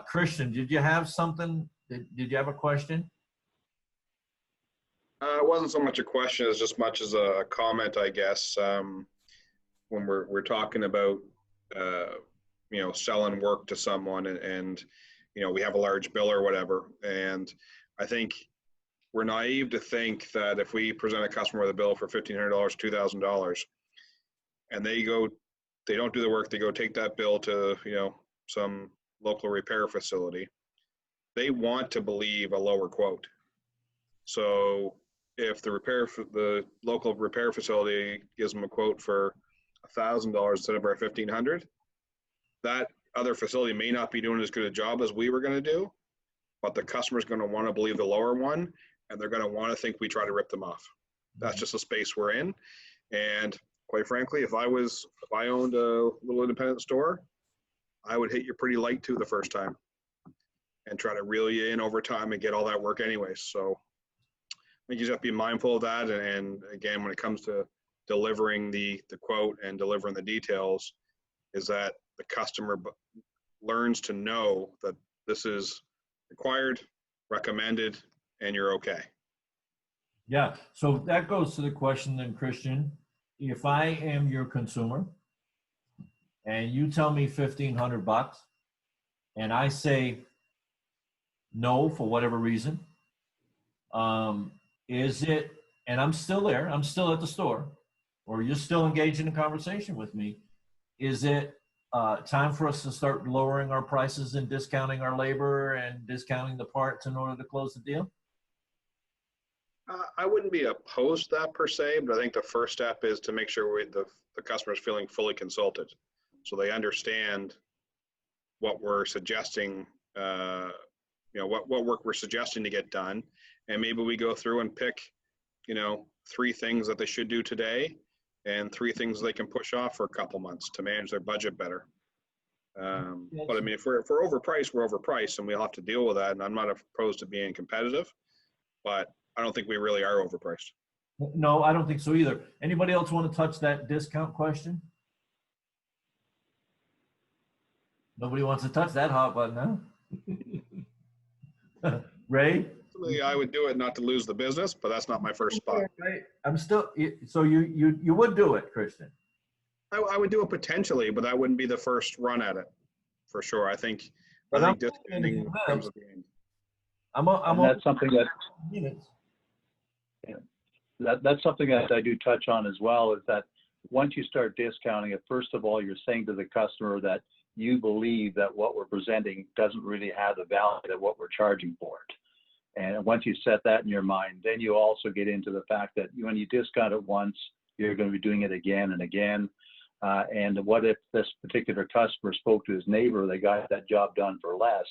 Christian, did you have something? Did you have a question? It wasn't so much a question as just much as a comment, I guess. When we're talking about selling work to someone, and we have a large bill or whatever, and I think we're naive to think that if we present a customer with a bill for $1,500, $2,000, and they don't do the work, they go take that bill to some local repair facility, they want to believe a lower quote. So if the local repair facility gives them a quote for $1,000 instead of our $1,500, that other facility may not be doing as good a job as we were going to do, but the customer's going to want to believe the lower one, and they're going to want to think we try to rip them off. That's just the space we're in. And quite frankly, if I owned a little independent store, I would hit you pretty light too the first time and try to reel you in over time and get all that work anyways. So I think you just have to be mindful of that. And again, when it comes to delivering the quote and delivering the details, is that the customer learns to know that this is required, recommended, and you're okay. Yeah. So that goes to the question then, Christian. If I am your consumer and you tell me $1,500 and I say no for whatever reason, is it, and I'm still there, I'm still at the store, or you're still engaged in a conversation with me, is it time for us to start lowering our prices and discounting our labor and discounting the parts in order to close the deal? I wouldn't be opposed to that per se, but I think the first step is to make sure the customer is feeling fully consulted, so they understand what we're suggesting, what work we're suggesting to get done, and maybe we go through and pick, 3 things that they should do today and 3 things they can push off for a couple months to manage their budget better. But I mean, if we're overpriced, we're overpriced, and we'll have to deal with that. And I'm not opposed to being competitive, but I don't think we really are overpriced. No, I don't think so either. Anybody else want to touch that discount question? Nobody wants to touch that hot button, huh? Ray? I would do it not to lose the business, but that's not my first spot. Right. I'm still, so you would do it, Christian? I would do it potentially, but that wouldn't be the first run at it, for sure. I think discounting comes at the end. That's something that's something that I do touch on as well, is that once you start discounting it, first of all, you're saying to the customer that you believe that what we're presenting doesn't really have the value of what we're charging for it. And once you set that in your mind, then you also get into the fact that when you discount it once, you're going to be doing it again and again. And what if this particular customer spoke to his neighbor, they got that job done for less?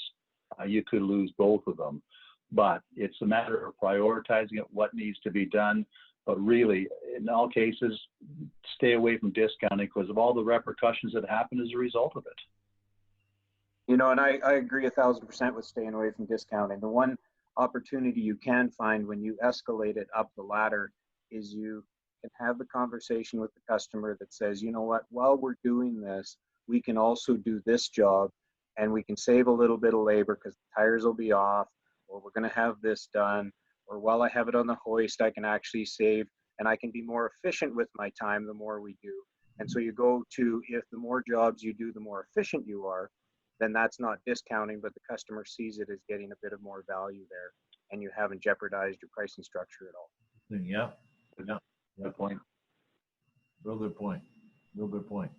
You could lose both of them. But it's a matter of prioritizing it, what needs to be done. But really, in all cases, stay away from discounting because of all the repercussions that happen as a result of it. And I agree 1,000% with staying away from discounting. The one opportunity you can find when you escalate it up the ladder is you can have the conversation with the customer that says, you know what, while we're doing this, we can also do this job and we can save a little bit of labor because the tires will be off, or we're going to have this done, or while I have it on the hoist, I can actually save and I can be more efficient with my time the more we do. And so you go to, if the more jobs you do, the more efficient you are, then that's not discounting, but the customer sees it as getting a bit of more value there, and you haven't jeopardized your pricing structure at all. Yeah. Good point. Real good point.